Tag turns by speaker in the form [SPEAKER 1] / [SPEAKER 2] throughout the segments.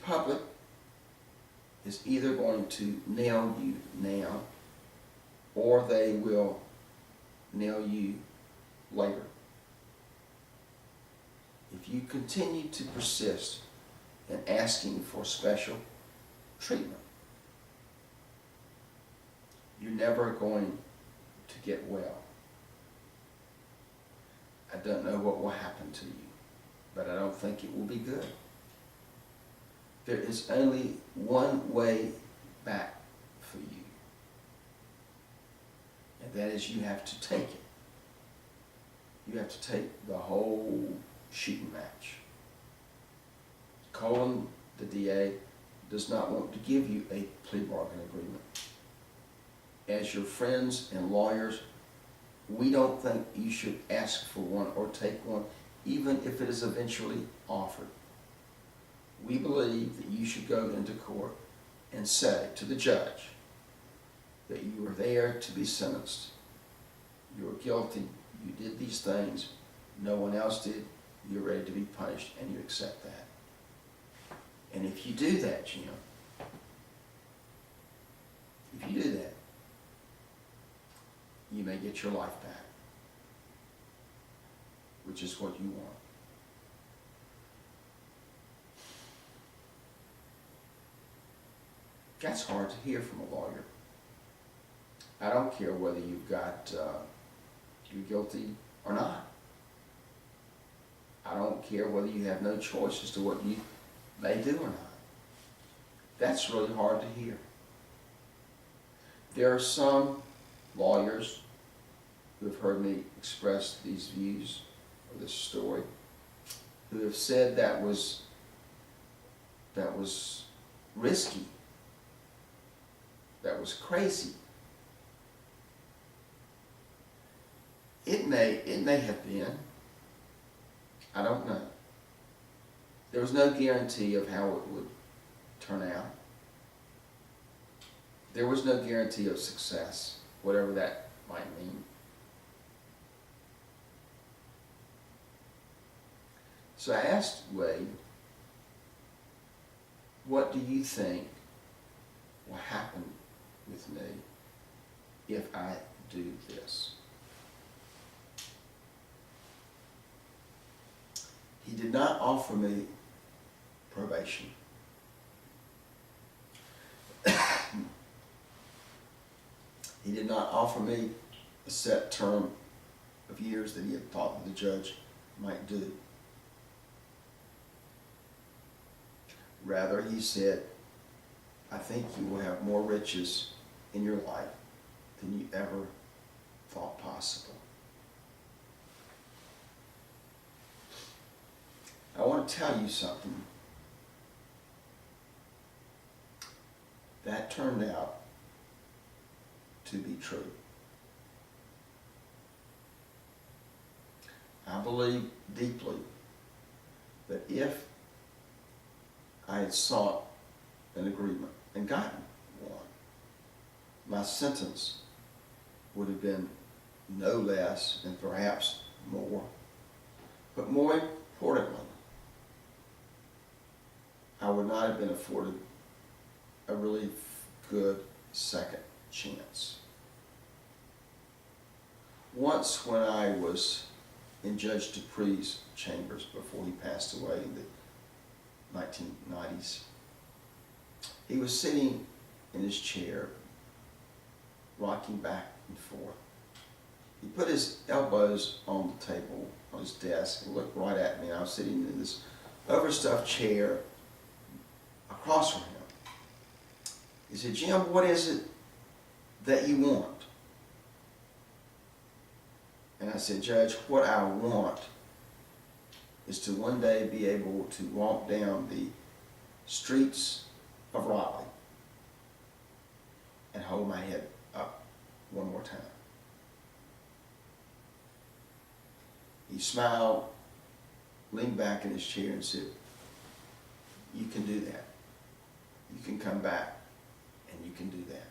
[SPEAKER 1] public is either going to nail you now, or they will nail you later. If you continue to persist in asking for special treatment, you're never going to get well. I don't know what will happen to you, but I don't think it will be good. There is only one way back for you, and that is you have to take it. You have to take the whole shooting match. Colin, the DA, does not want to give you a plea bargain agreement. As your friends and lawyers, we don't think you should ask for one or take one, even if it is eventually offered. We believe that you should go into court and say to the judge that you were there to be sentenced. You were guilty, you did these things, no one else did, you're ready to be punished, and you accept that. And if you do that, Jim, if you do that, you may get your life back, which is what you want. That's hard to hear from a lawyer. I don't care whether you've got, you're guilty or not. I don't care whether you have no choice as to what you may do or not. That's really hard to hear. There are some lawyers who have heard me express these views or this story, who have said that was risky, that was crazy. It may have been. I don't know. There was no guarantee of how it would turn out. There was no guarantee of success, whatever that might mean. So I asked Wade, what do you think will happen with me if I do this? He did not offer me probation. He did not offer me a set term of years that he had thought that the judge might do. Rather, he said, I think you will have more riches in your life than you ever thought possible. I want to tell you something. That turned out to be true. I believe deeply that if I had sought an agreement and gotten one, my sentence would have been no less and perhaps more. But more importantly, I would not have been afforded a really good second chance. Once when I was in Judge Dupree's chambers before he passed away in the 1990s, he was sitting in his chair, rocking back and forth. He put his elbows on the table, on his desk, and looked right at me. I was sitting in this overstuffed chair across from him. He said, Jim, what is it that you want? And I said, Judge, what I want is to one day be able to walk down the streets of Raleigh and hold my head up one more time. He smiled, leaned back in his chair and said, you can do that. You can come back and you can do that.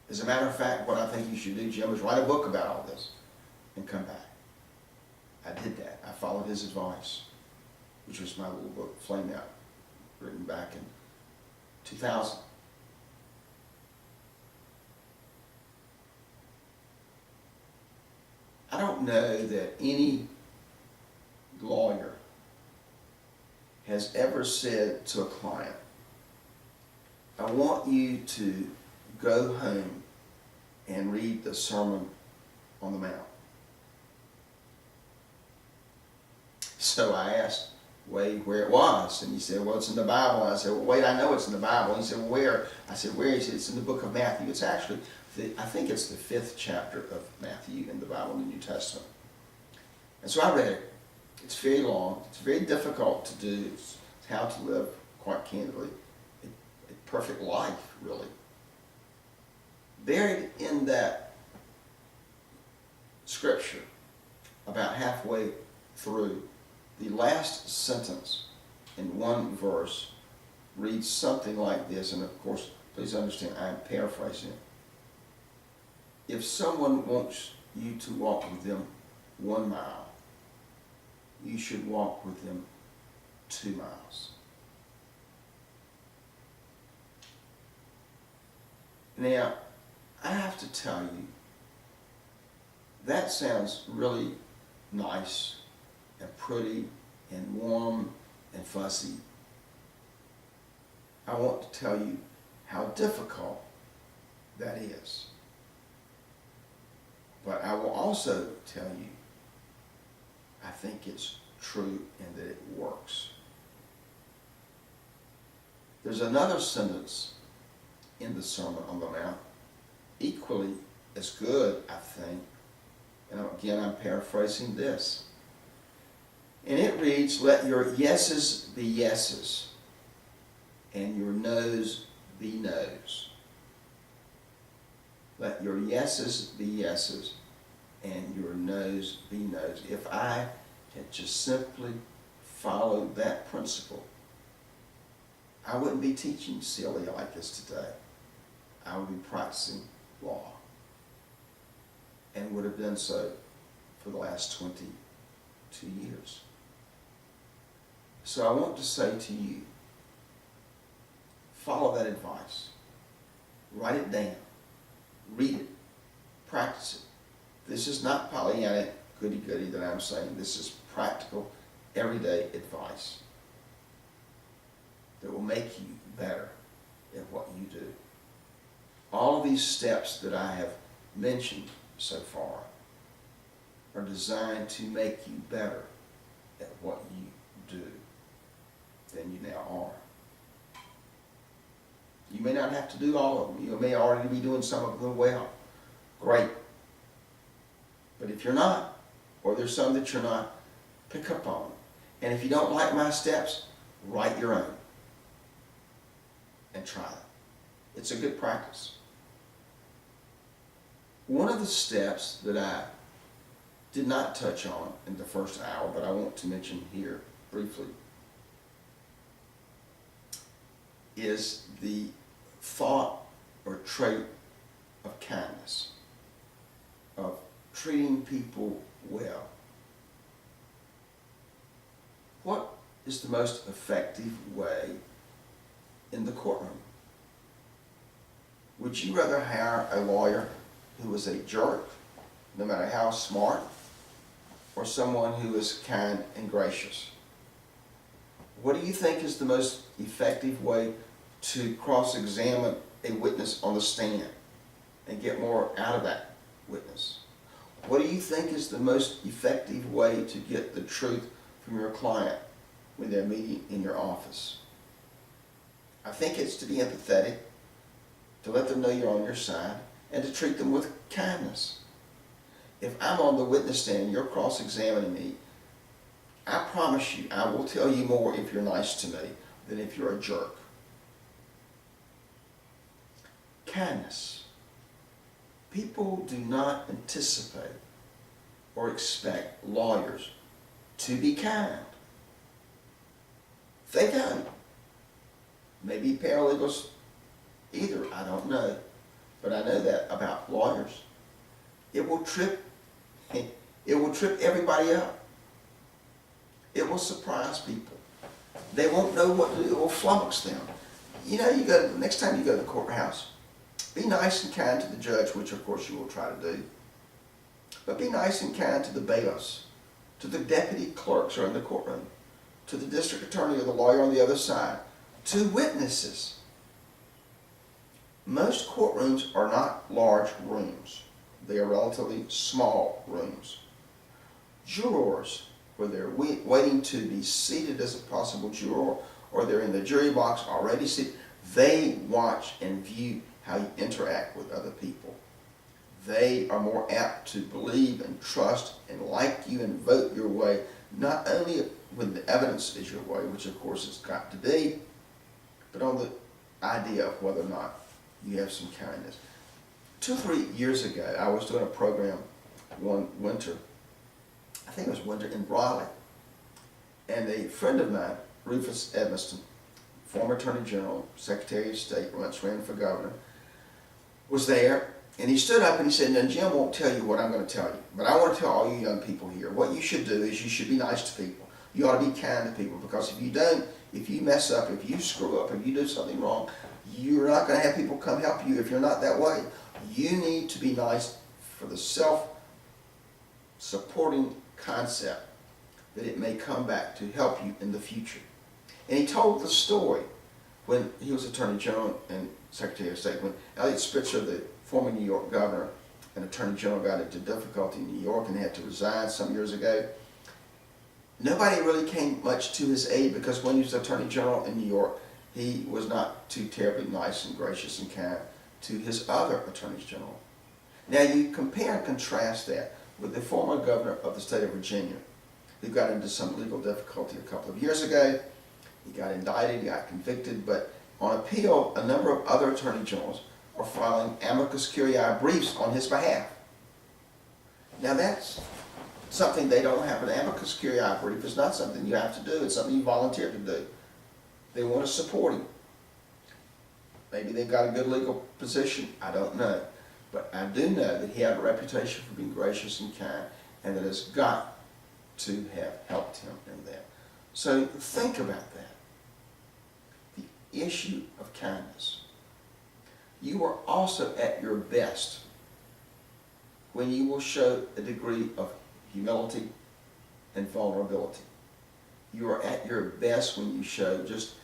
[SPEAKER 1] As a matter of fact, what I think you should do, Jim, is write a book about all this and come back. I did that. I followed his advice, which was my little book, Flame Out written back in 2000. I don't know that any lawyer has ever said to a client, I want you to go home and read the Sermon on the Mount. So I asked Wade where it was, and he said, well, it's in the Bible. And I said, well, Wade, I know it's in the Bible. And he said, well, where? I said, where? He said, it's in the book of Matthew. It's actually, I think it's the 5th chapter of Matthew in the Bible, in the New Testament. And so I read it. It's very long. It's very difficult to do. It's how to live, quite candidly, a perfect life, really. Buried in that scripture, about halfway through, the last sentence in one verse reads something like this, and of course, please understand, I'm paraphrasing it. If someone wants you to walk with them 1 mile, you should walk with them 2 miles. Now, I have to tell you, that sounds really nice and pretty and warm and fuzzy. I want to tell you how difficult that is. But I will also tell you, I think it's true and that it works. There's another sentence in the Sermon on the Mount, equally as good, I think, and again I'm paraphrasing this. And it reads, let your yeses be yeses, and your noes be noes. Let your yeses be yeses, and your noes be noes. If I had just simply followed that principle, I wouldn't be teaching silly like this today. I would be practicing law, and would have done so for the last 22 years. So I want to say to you, follow that advice. Write it down. Read it. Practice it. This is not Pollyanna goody-goody that I'm saying. This is practical, everyday advice that will make you better at what you do. All of these steps that I have mentioned so far are designed to make you better at what you do than you now are. You may not have to do all of them. You may already be doing some of them well. Great. But if you're not, or there's some that you're not, pick up on them. And if you don't like my steps, write your own and try it. It's a good practice. One of the steps that I did not touch on in the first hour, but I want to mention here briefly, is the thought or trait of kindness, of treating people well. What is the most effective way in the courtroom? Would you rather hire a lawyer who is a jerk, no matter how smart, or someone who is kind and gracious? What do you think is the most effective way to cross-examine a witness on the stand and get more out of that witness? What do you think is the most effective way to get the truth from your client when they're meeting in your office? I think it's to be empathetic, to let them know you're on your side, and to treat them with kindness. If I'm on the witness stand and you're cross-examining me, I promise you I will tell you more if you're nice to me than if you're a jerk. Kindness. People do not anticipate or expect lawyers to be kind. They don't. Maybe paralegals either, I don't know. But I know that about lawyers. It will trip everybody up. It will surprise people. They won't know what to do. It will flummox them. You know, next time you go to the courthouse, be nice and kind to the judge, which of course you will try to do. But be nice and kind to the bailiffs, to the deputy clerks who are in the courtroom, to the district attorney or the lawyer on the other side, to witnesses. Most courtrooms are not large rooms. They are relatively small rooms. Jurors, where they're waiting to be seated as a possible juror, or they're in the jury box already seated, they watch and view how you interact with other people. They are more apt to believe and trust and like you and vote your way, not only when the evidence is your way, which of course it's got to be, but on the idea of whether or not you have some kindness. 2 or 3 years ago, I was doing a program one winter, I think it was winter in Raleigh, and a friend of mine, Rufus Edmiston, former Attorney General, Secretary of State, once ran for governor, was there, and he stood up and he said, "Now Jim won't tell you what I'm going to tell you, but I want to tell all you young people here, what you should do is you should be nice to people. You ought to be kind to people, because if you don't, if you mess up, if you screw up, if you do something wrong, you're not going to have people come help you if you're not that way. You need to be nice for the self-supporting concept that it may come back to help you in the future." And he told the story when he was Attorney General and Secretary of State, when Eliot Spitzer, the former New York governor and Attorney General, got into difficulty in New York and had to resign some years ago. Nobody really came much to his aid, because when he was Attorney General in New York, he was not too terribly nice and gracious and kind to his other attorneys general. Now you compare and contrast that with the former governor of the state of Virginia, who got into some legal difficulty a couple of years ago. He got indicted, he got convicted, but on appeal, a number of other attorney generals are filing amicus curiae briefs on his behalf. Now that's something they don't have. An amicus curiae brief is not something you have to do, it's something you volunteer to do. They want to support him. Maybe they've got a good legal position, I don't know. But I do know that he had a reputation for being gracious and kind, and that has got to have helped him in that. So think about that. The issue of kindness. You are also at your best when you will show a degree of humility and vulnerability. You are at your best when you show just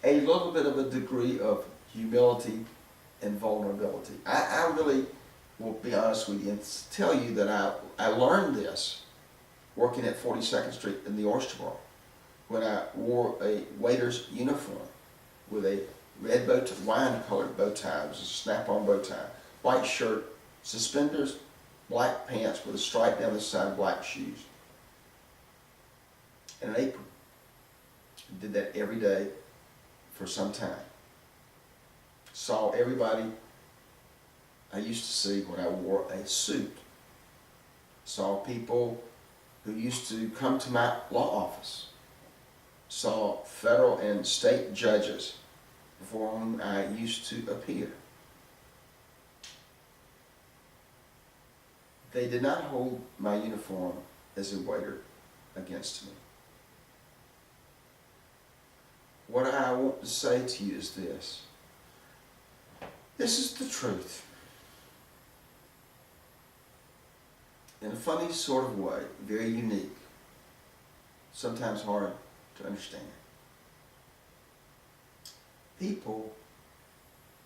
[SPEAKER 1] a little bit of a degree of humility and vulnerability. I really will be honest with you and tell you that I learned this working at 42nd Street in the Oyster Bar, when I wore a waiter's uniform with a red wine-colored bow tie. It was a snap-on bow tie, white shirt, suspenders, black pants with a stripe down the side, black shoes, and an apron. I did that every day for some time. Saw everybody I used to see when I wore a suit. Saw people who used to come to my law office. Saw federal and state judges before whom I used to appear. They did not hold my uniform as a waiter against me. What I want to say to you is this. This is the truth. In a funny sort of way, very unique, sometimes hard to understand. People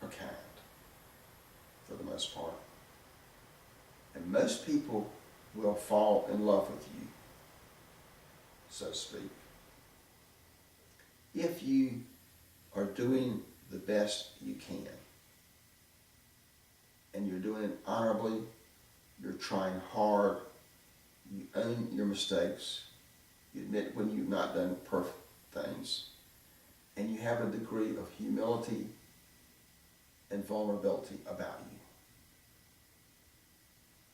[SPEAKER 1] are kind, for the most part. And most people will fall in love with you, so to speak, if you are doing the best you can. And you're doing it honorably, you're trying hard, you own your mistakes, you admit when you've not done perfect things, and you have a degree of humility and vulnerability about you.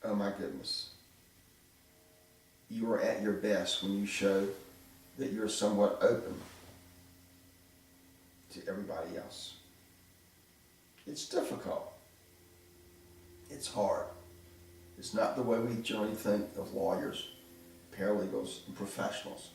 [SPEAKER 1] Oh my goodness. You are at your best when you show that you're somewhat open to everybody else. It's difficult. It's hard. It's not the way we generally think of lawyers, paralegals, and professionals.